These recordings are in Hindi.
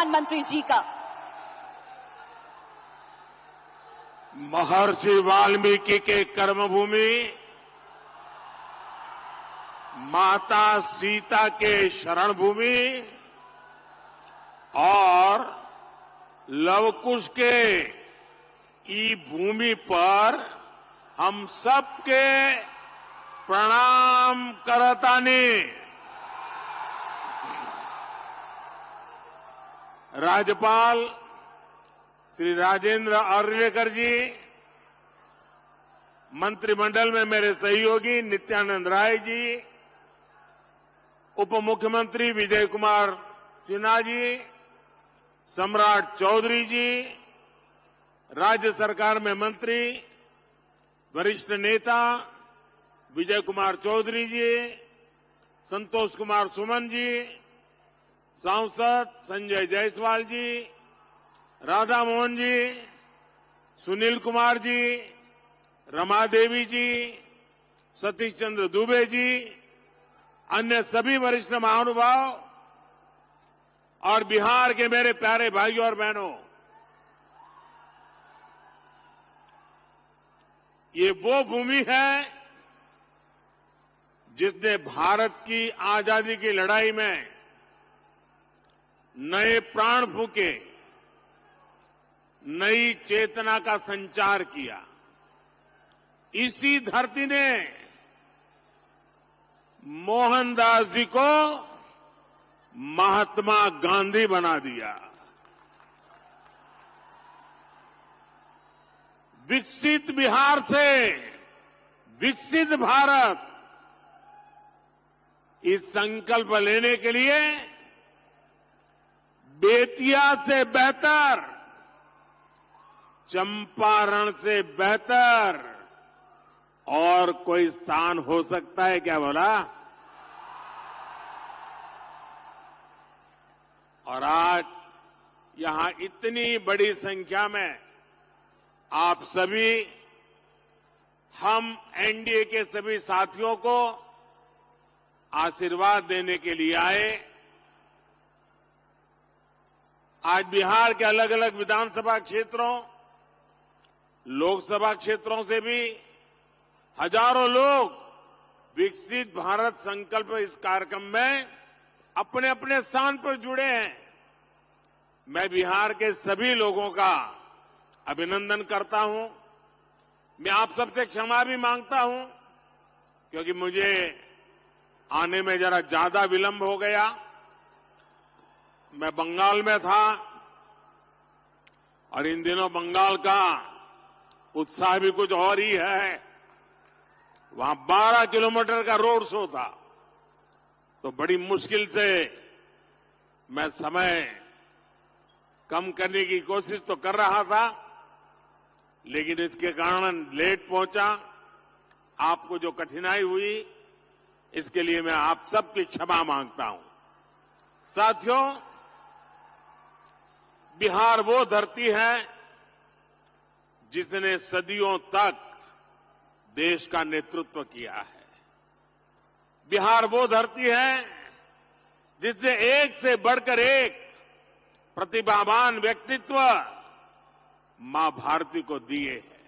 प्रधानमंत्री जी का। महर्षि वाल्मीकि के कर्मभूमि, माता सीता के शरण भूमि और लवकुश के ई भूमि पर हम सबके प्रणाम करतानी। राज्यपाल श्री राजेंद्र अर्लेकर जी, मंत्रिमंडल में मेरे सहयोगी नित्यानंद राय जी, उप मुख्यमंत्री विजय कुमार सिन्हा जी, सम्राट चौधरी जी, राज्य सरकार में मंत्री वरिष्ठ नेता विजय कुमार चौधरी जी, संतोष कुमार सुमन जी, सांसद संजय जायसवाल जी, राधा मोहन जी, सुनील कुमार जी, रमा देवी जी, सतीश चंद्र दुबे जी, अन्य सभी वरिष्ठ महानुभाव और बिहार के मेरे प्यारे भाइयों और बहनों, ये वो भूमि है जिसने भारत की आजादी की लड़ाई में नए प्राण फूंके, नई चेतना का संचार किया। इसी धरती ने मोहनदास जी को महात्मा गांधी बना दिया। विकसित बिहार से विकसित भारत, इस संकल्प लेने के लिए बेतिया से बेहतर, चंपारण से बेहतर और कोई स्थान हो सकता है क्या बोला? और आज यहां इतनी बड़ी संख्या में आप सभी, हम एनडीए के सभी साथियों को आशीर्वाद देने के लिए आए। आज बिहार के अलग अलग विधानसभा क्षेत्रों, लोकसभा क्षेत्रों से भी हजारों लोग विकसित भारत संकल्प इस कार्यक्रम में अपने अपने स्थान पर जुड़े हैं। मैं बिहार के सभी लोगों का अभिनंदन करता हूं। मैं आप सबसे क्षमा भी मांगता हूं क्योंकि मुझे आने में जरा ज्यादा विलंब हो गया। मैं बंगाल में था और इन दिनों बंगाल का उत्साह भी कुछ और ही है। वहां 12 किलोमीटर का रोड शो था, तो बड़ी मुश्किल से मैं समय कम करने की कोशिश तो कर रहा था, लेकिन इसके कारण लेट पहुंचा। आपको जो कठिनाई हुई, इसके लिए मैं आप सबकी क्षमा मांगता हूं। साथियों, बिहार वो धरती है जिसने सदियों तक देश का नेतृत्व किया है। बिहार वो धरती है जिसने एक से बढ़कर एक प्रतिभावान व्यक्तित्व मां भारती को दिए हैं।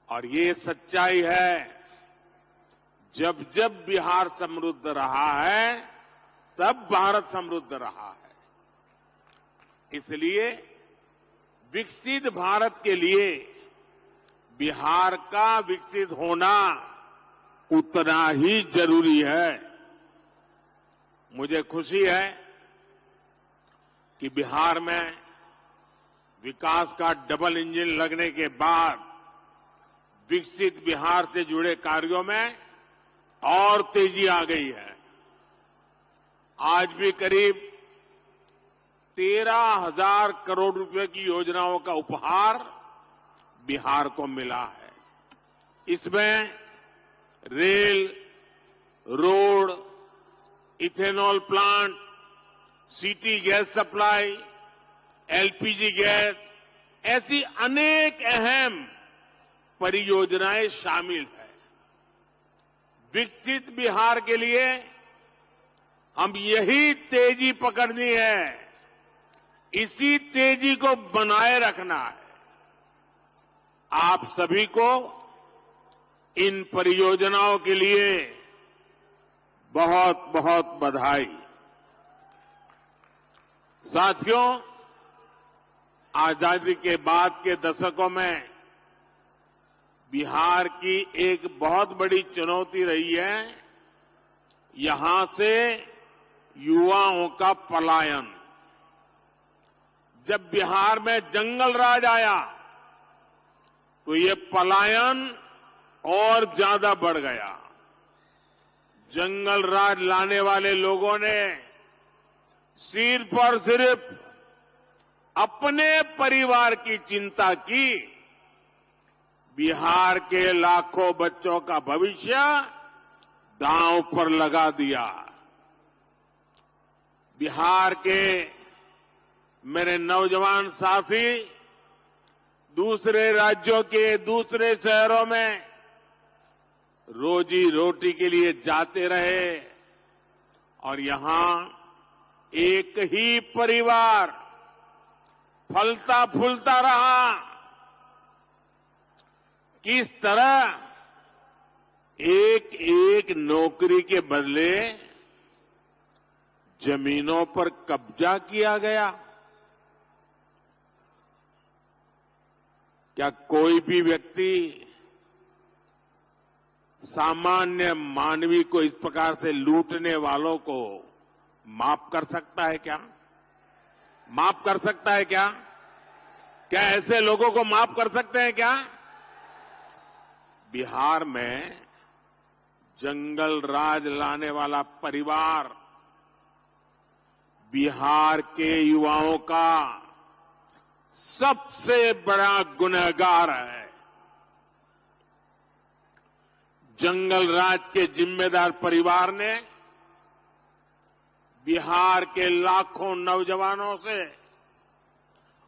और ये सच्चाई है, जब जब बिहार समृद्ध रहा है, तब भारत समृद्ध रहा है। इसलिए विकसित भारत के लिए बिहार का विकसित होना उतना ही जरूरी है। मुझे खुशी है कि बिहार में विकास का डबल इंजन लगने के बाद विकसित बिहार से जुड़े कार्यों में और तेजी आ गई है। आज भी करीब 13,000 करोड़ रुपए की योजनाओं का उपहार बिहार को मिला है। इसमें rail, road, ethanol plant, city gas supply, LPG gas, ऐसी अनेक अहम परियोजनाएं शामिल है। विकसित बिहार के लिए हम यही तेजी पकड़नी है इसी तेजी को बनाए रखना है। आप सभी को इन परियोजनाओं के लिए बहुत बहुत बधाई। साथियों, आजादी के बाद के दशकों में बिहार की एक बहुत बड़ी चुनौती रही है यहां से युवाओं का पलायन। जब बिहार में जंगल राज आया तो ये पलायन और ज्यादा बढ़ गया। जंगल राज लाने वाले लोगों ने सिर्फ और सिर्फ अपने परिवार की चिंता की, बिहार के लाखों बच्चों का भविष्य दांव पर लगा दिया। बिहार के मेरे नौजवान साथी दूसरे राज्यों के दूसरे शहरों में रोजी रोटी के लिए जाते रहे और यहां एक ही परिवार फलता फूलता रहा। किस तरह एक एक नौकरी के बदले जमीनों पर कब्जा किया गया। क्या कोई भी व्यक्ति सामान्य मानवी को इस प्रकार से लूटने वालों को माफ कर सकता है क्या? माफ कर सकता है क्या? क्या ऐसे लोगों को माफ कर सकते हैं क्या? बिहार में जंगल राज लाने वाला परिवार बिहार के युवाओं का सबसे बड़ा गुनहगार है। जंगल राज के जिम्मेदार परिवार ने बिहार के लाखों नौजवानों से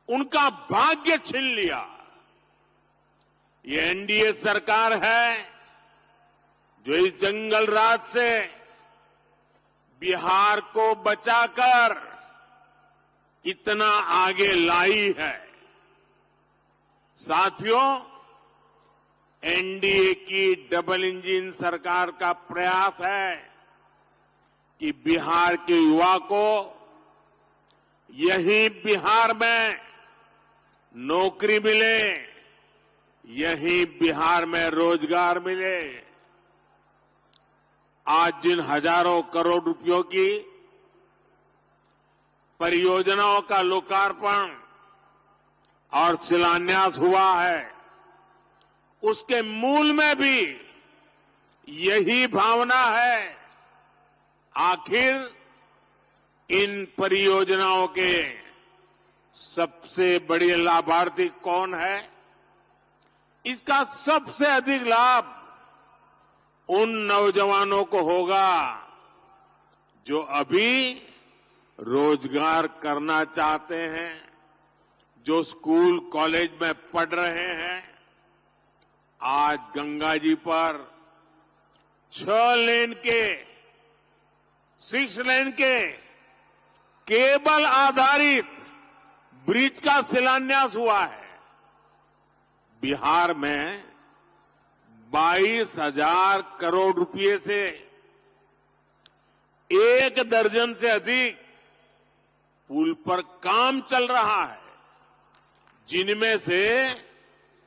उनका भाग्य छीन लिया। ये एनडीए सरकार है जो इस जंगल राज से बिहार को बचाकर इतना आगे लाई है। साथियों, एनडीए की डबल इंजन सरकार का प्रयास है कि बिहार के युवा को यही बिहार में नौकरी मिले, यही बिहार में रोजगार मिले। आज जिन हजारों करोड़ रुपयों की परियोजनाओं का लोकार्पण और शिलान्यास हुआ है, उसके मूल में भी यही भावना है। आखिर इन परियोजनाओं के सबसे बड़े लाभार्थी कौन है? इसका सबसे अधिक लाभ उन नौजवानों को होगा जो अभी रोजगार करना चाहते हैं, जो स्कूल कॉलेज में पढ़ रहे हैं। आज गंगा जी पर 6 लेन के 6 लेन के केबल आधारित ब्रिज का शिलान्यास हुआ है। बिहार में 22,000 करोड़ रुपए से 1 दर्जन से अधिक पुल पर काम चल रहा है, जिनमें से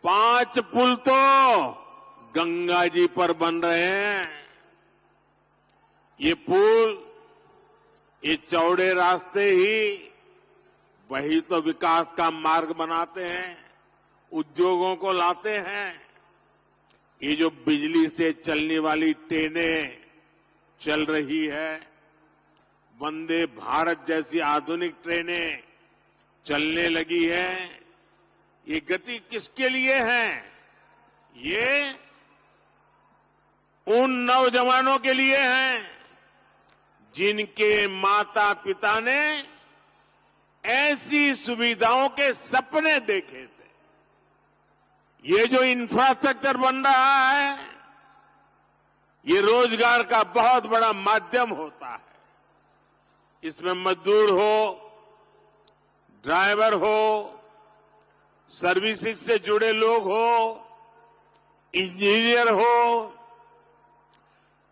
5 पुल तो गंगा जी पर बन रहे हैं। ये पुल, ये चौड़े रास्ते ही वही तो विकास का मार्ग बनाते हैं, उद्योगों को लाते हैं। ये जो बिजली से चलने वाली ट्रेनें चल रही है, वंदे भारत जैसी आधुनिक ट्रेनें चलने लगी है, ये गति किसके लिए है? ये उन नौजवानों के लिए है जिनके माता पिता ने ऐसी सुविधाओं के सपने देखे थे। ये जो इंफ्रास्ट्रक्चर बन रहा है, ये रोजगार का बहुत बड़ा माध्यम होता है। इसमें मजदूर हो, ड्राइवर हो, सर्विसेज से जुड़े लोग हो, इंजीनियर हो,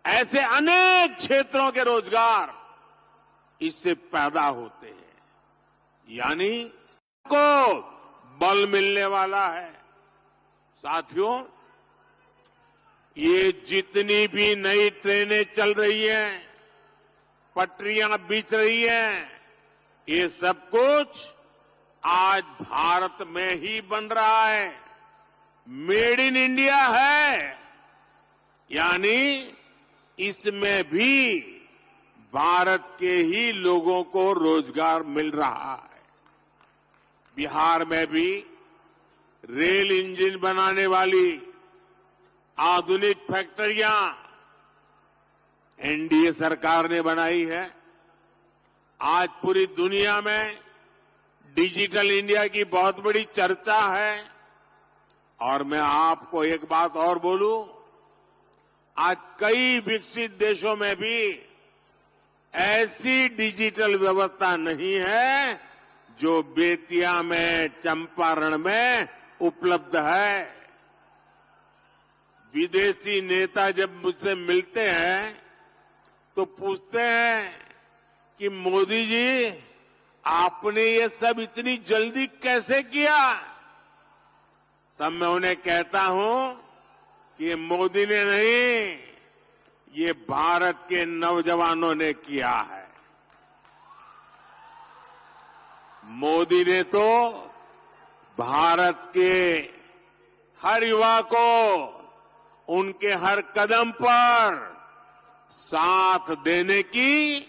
ऐसे अनेक क्षेत्रों के रोजगार इससे पैदा होते हैं, यानी को बल मिलने वाला है। साथियों, ये जितनी भी नई ट्रेनें चल रही हैं, पटरियां बिछ रही हैं, ये सब कुछ आज भारत में ही बन रहा है, मेड इन इंडिया है, यानी इसमें भी भारत के ही लोगों को रोजगार मिल रहा है। बिहार में भी रेल इंजन बनाने वाली आधुनिक फैक्ट्रियां एनडीए सरकार ने बनाई है। आज पूरी दुनिया में डिजिटल इंडिया की बहुत बड़ी चर्चा है। और मैं आपको एक बात और बोलूं, आज कई विकसित देशों में भी ऐसी डिजिटल व्यवस्था नहीं है जो बेतिया में, चंपारण में उपलब्ध है। विदेशी नेता जब मुझसे मिलते हैं तो पूछते हैं कि मोदी जी, आपने ये सब इतनी जल्दी कैसे किया? तब मैं उन्हें कहता हूं कि ये मोदी ने नहीं, ये भारत के नौजवानों ने किया है। मोदी ने तो भारत के हर युवा को उनके हर कदम पर साथ देने की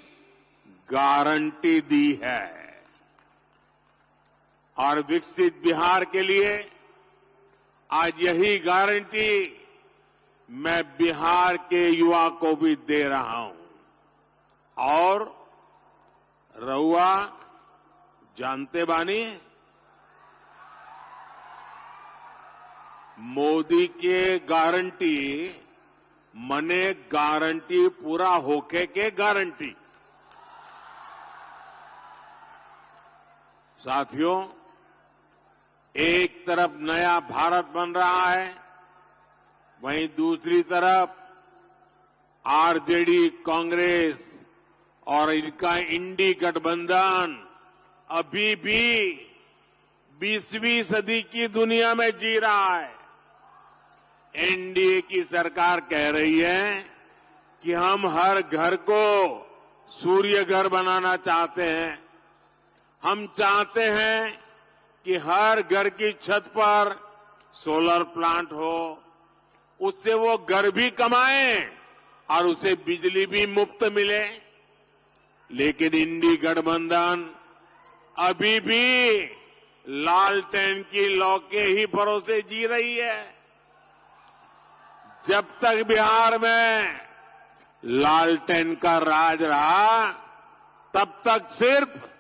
गारंटी दी है। और विकसित बिहार के लिए आज यही गारंटी मैं बिहार के युवा को भी दे रहा हूं। और रउआ जानते बानी, मोदी के गारंटी मने गारंटी पूरा होके के गारंटी। साथियों, एक तरफ नया भारत बन रहा है, वहीं दूसरी तरफ आरजेडी, कांग्रेस और इनका इंडी गठबंधन अभी भी 20वीं सदी की दुनिया में जी रहा है। एनडीए की सरकार कह रही है कि हम हर घर को सूर्य घर बनाना चाहते हैं। हम चाहते हैं कि हर घर की छत पर सोलर प्लांट हो, उससे वो घर भी कमाएं और उसे बिजली भी मुफ्त मिले। लेकिन इंडी गठबंधन अभी भी लालटेन की लौ के ही भरोसे जी रही है। जब तक बिहार में लालटेन का राज रहा, तब तक सिर्फ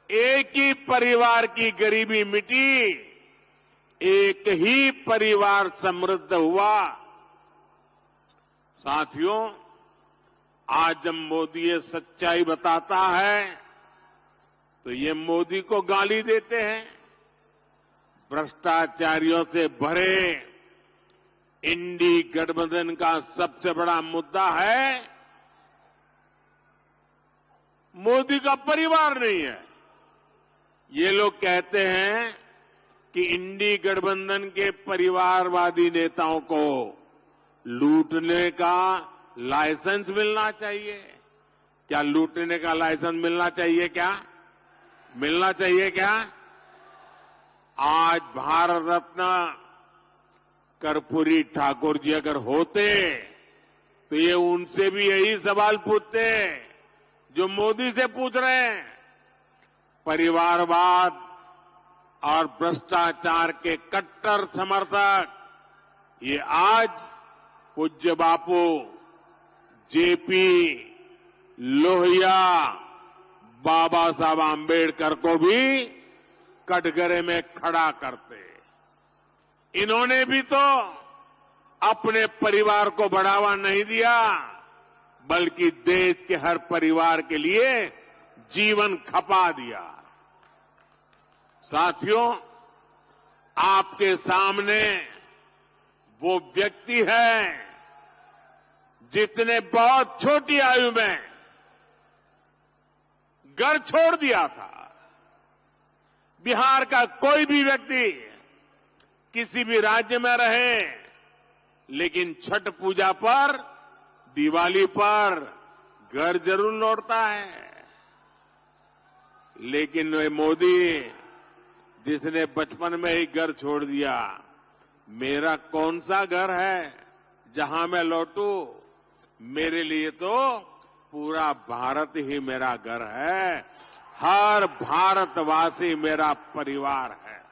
एक ही परिवार की गरीबी मिटी, एक ही परिवार समृद्ध हुआ। साथियों, आज जब मोदी ये सच्चाई बताता है तो ये मोदी को गाली देते हैं। भ्रष्टाचारियों से भरे इंडी गठबंधन का सबसे बड़ा मुद्दा है मोदी का परिवार नहीं है। ये लोग कहते हैं कि इंडी गठबंधन के परिवारवादी नेताओं को लूटने का लाइसेंस मिलना चाहिए। क्या लूटने का लाइसेंस मिलना चाहिए? क्या मिलना चाहिए? क्या आज भारत रत्न कर्पूरी ठाकुर जी अगर होते तो ये उनसे भी यही सवाल पूछते जो मोदी से पूछ रहे हैं। परिवारवाद और भ्रष्टाचार के कट्टर समर्थक ये आज पूज्य बापू जेपी लोहिया, बाबा साहब आम्बेडकर को भी कटघरे में खड़ा करते। इन्होंने भी तो अपने परिवार को बढ़ावा नहीं दिया, बल्कि देश के हर परिवार के लिए जीवन खपा दिया। साथियों, आपके सामने वो व्यक्ति है जिसने बहुत छोटी आयु में घर छोड़ दिया था। बिहार का कोई भी व्यक्ति किसी भी राज्य में रहे, लेकिन छठ पूजा पर, दिवाली पर घर जरूर लौटता है। लेकिन वे मोदी जिसने बचपन में ही घर छोड़ दिया, मेरा कौन सा घर है जहां मैं लौटूं? मेरे लिए तो पूरा भारत ही मेरा घर है। हर भारतवासी मेरा परिवार है।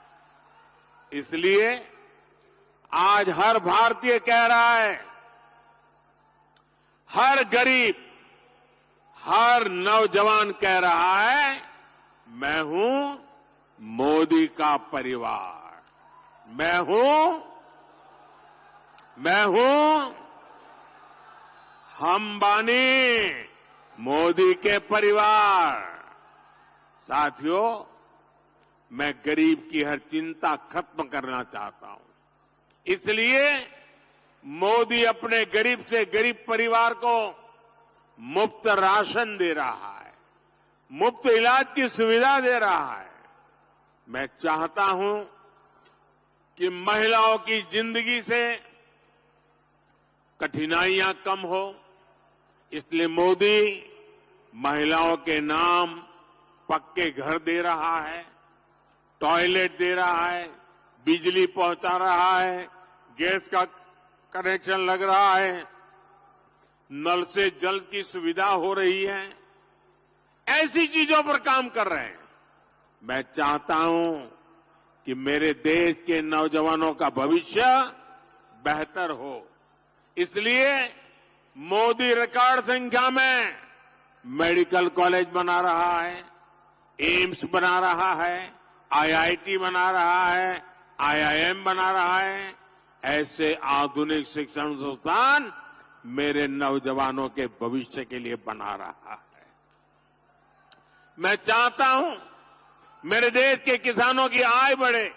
इसलिए आज हर भारतीय कह रहा है, हर गरीब, हर नौजवान कह रहा है, मैं हूं मोदी का परिवार। मैं हूं हम बानी मोदी के परिवार। साथियों, मैं गरीब की हर चिंता खत्म करना चाहता हूं। इसलिए मोदी अपने गरीब से गरीब परिवार को मुफ्त राशन दे रहा है, मुफ्त इलाज की सुविधा दे रहा है। मैं चाहता हूं कि महिलाओं की जिंदगी से कठिनाइयां कम हो, इसलिए मोदी महिलाओं के नाम पक्के घर दे रहा है, टॉयलेट दे रहा है, बिजली पहुंचा रहा है, गैस का कनेक्शन लग रहा है, नल से जल की सुविधा हो रही है। ऐसी चीजों पर काम कर रहे हैं। मैं चाहता हूं कि मेरे देश के नौजवानों का भविष्य बेहतर हो। इसलिए मोदी रिकॉर्ड संख्या में मेडिकल कॉलेज बना रहा है, एम्स बना रहा है, आईआईटी बना रहा है, आईआईएम बना रहा है। ऐसे आधुनिक शिक्षण संस्थान मेरे नौजवानों के भविष्य के लिए बना रहा है। मैं चाहता हूं मेरे देश के किसानों की आय बढ़े,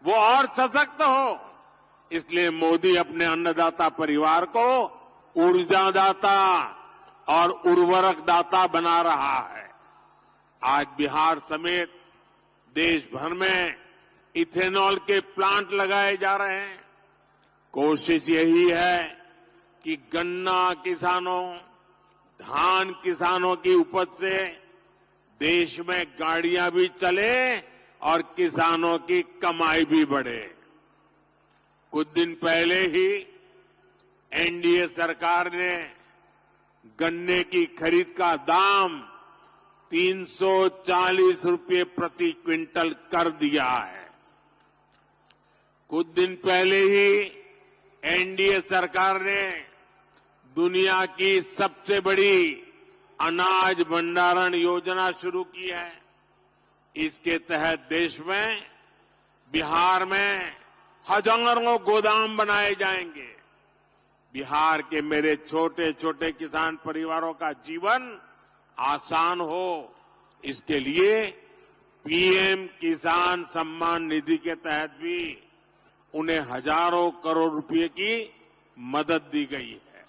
वो और सशक्त हो। इसलिए मोदी अपने अन्नदाता परिवार को ऊर्जादाता और उर्वरक दाता बना रहा है। आज बिहार समेत देश भर में इथेनॉल के प्लांट लगाए जा रहे हैं। कोशिश यही है कि गन्ना किसानों, धान किसानों की उपज से देश में गाड़ियां भी चले और किसानों की कमाई भी बढ़े। कुछ दिन पहले ही एनडीए सरकार ने गन्ने की खरीद का दाम 340 रुपये प्रति क्विंटल कर दिया है। कुछ दिन पहले ही एनडीए सरकार ने दुनिया की सबसे बड़ी अनाज भंडारण योजना शुरू की है। इसके तहत देश में, बिहार में हजारों गोदाम बनाए जाएंगे। बिहार के मेरे छोटे छोटे किसान परिवारों का जीवन आसान हो, इसके लिए पीएम किसान सम्मान निधि के तहत भी उन्हें हजारों करोड़ रुपए की मदद दी गई है।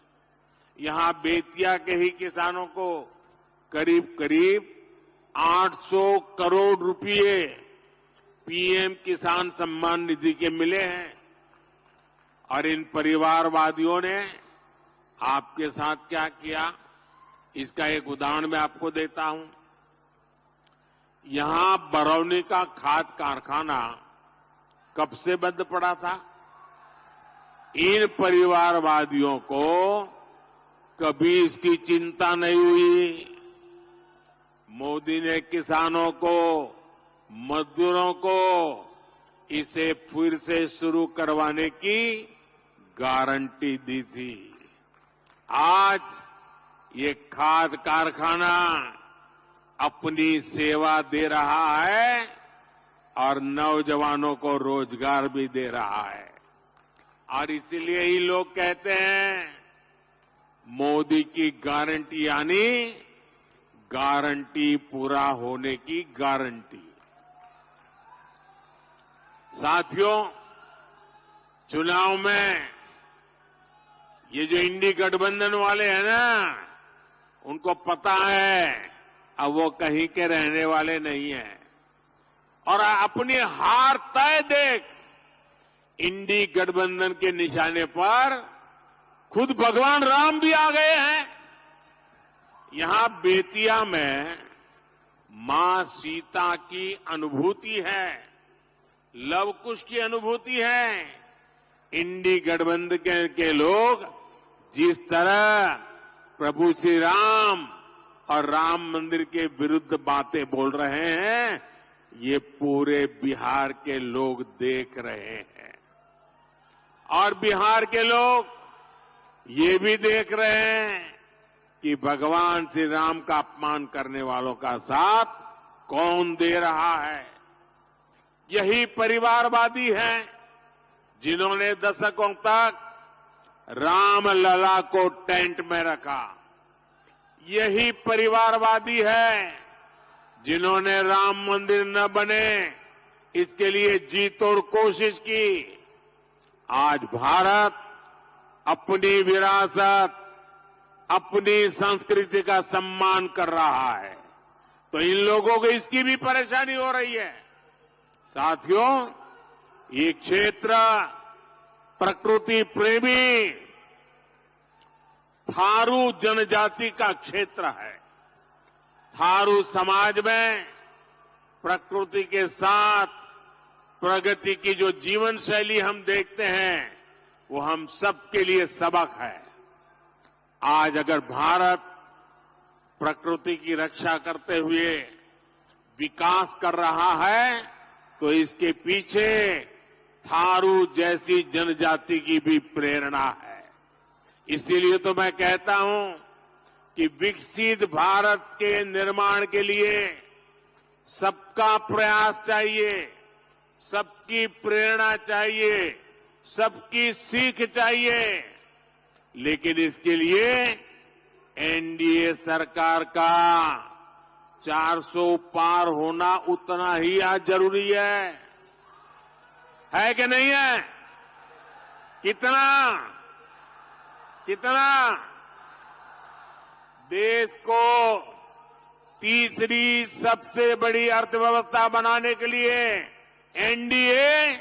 यहां बेतिया के ही किसानों को करीब करीब 800 करोड़ रुपए पीएम किसान सम्मान निधि के मिले हैं। और इन परिवारवादियों ने आपके साथ क्या किया, इसका एक उदाहरण मैं आपको देता हूं। यहां बरौनी का खाद कारखाना कब से बंद पड़ा था? इन परिवारवादियों को कभी इसकी चिंता नहीं हुई। मोदी ने किसानों को, मजदूरों को इसे फिर से शुरू करवाने की गारंटी दी थी। आज ये खाद कारखाना अपनी सेवा दे रहा है और नौजवानों को रोजगार भी दे रहा है। और इसीलिए ही लोग कहते हैं मोदी की गारंटी यानी गारंटी पूरा होने की गारंटी। साथियों, चुनाव में ये जो इंडी गठबंधन वाले हैं ना, उनको पता है अब वो कहीं के रहने वाले नहीं हैं और अपनी हार तय देख इंडी गठबंधन के निशाने पर खुद भगवान राम भी आ गए हैं। यहां बेतिया में मां सीता की अनुभूति है, लव कुश की अनुभूति है। इंडी गठबंधन के लोग जिस तरह प्रभु श्री राम और राम मंदिर के विरुद्ध बातें बोल रहे हैं, ये पूरे बिहार के लोग देख रहे हैं और बिहार के लोग ये भी देख रहे हैं कि भगवान श्री राम का अपमान करने वालों का साथ कौन दे रहा है। यही परिवारवादी हैं जिन्होंने दशकों तक रामलला को टेंट में रखा। यही परिवारवादी है जिन्होंने राम मंदिर न बने इसके लिए जी तोड़ कोशिश की। आज भारत अपनी विरासत, अपनी संस्कृति का सम्मान कर रहा है, तो इन लोगों को इसकी भी परेशानी हो रही है। साथियों, ये क्षेत्र प्रकृति प्रेमी थारू जनजाति का क्षेत्र है। थारू समाज में प्रकृति के साथ प्रगति की जो जीवन शैली हम देखते हैं, वो हम सबके लिए सबक है। आज अगर भारत प्रकृति की रक्षा करते हुए विकास कर रहा है, तो इसके पीछे थारू जैसी जनजाति की भी प्रेरणा है। इसीलिए तो मैं कहता हूं कि विकसित भारत के निर्माण के लिए सबका प्रयास चाहिए, सबकी प्रेरणा चाहिए, सबकी सीख चाहिए। लेकिन इसके लिए एनडीए सरकार का 400 पार होना उतना ही आज जरूरी है कि नहीं है? कितना देश को तीसरी सबसे बड़ी अर्थव्यवस्था बनाने के लिए एनडीए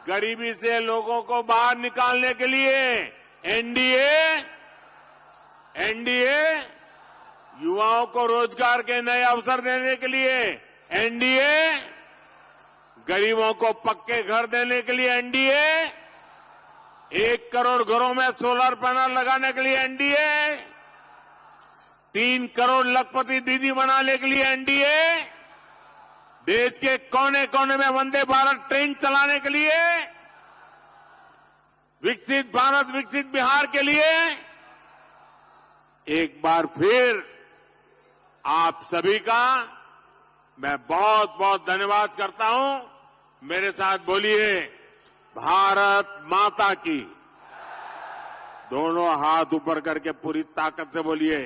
गरीबी से लोगों को बाहर निकालने के लिए एनडीए युवाओं को रोजगार के नए अवसर देने के लिए एनडीए गरीबों को पक्के घर देने के लिए एनडीए 1 करोड़ घरों में सोलर पैनल लगाने के लिए एनडीए 3 करोड़ लखपति दीदी बनाने के लिए एनडीए देश के कोने कोने में वंदे भारत ट्रेन चलाने के लिए विकसित भारत विकसित बिहार के लिए एक बार फिर आप सभी का मैं बहुत बहुत धन्यवाद करता हूं। मेरे साथ बोलिए, भारत माता की। दोनों हाथ ऊपर करके पूरी ताकत से बोलिए,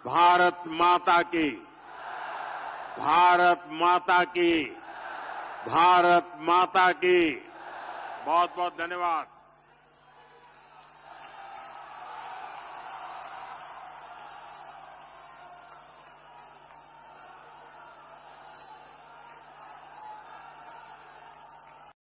भारत माता की, भारत माता की, भारत माता की। बहुत बहुत धन्यवाद।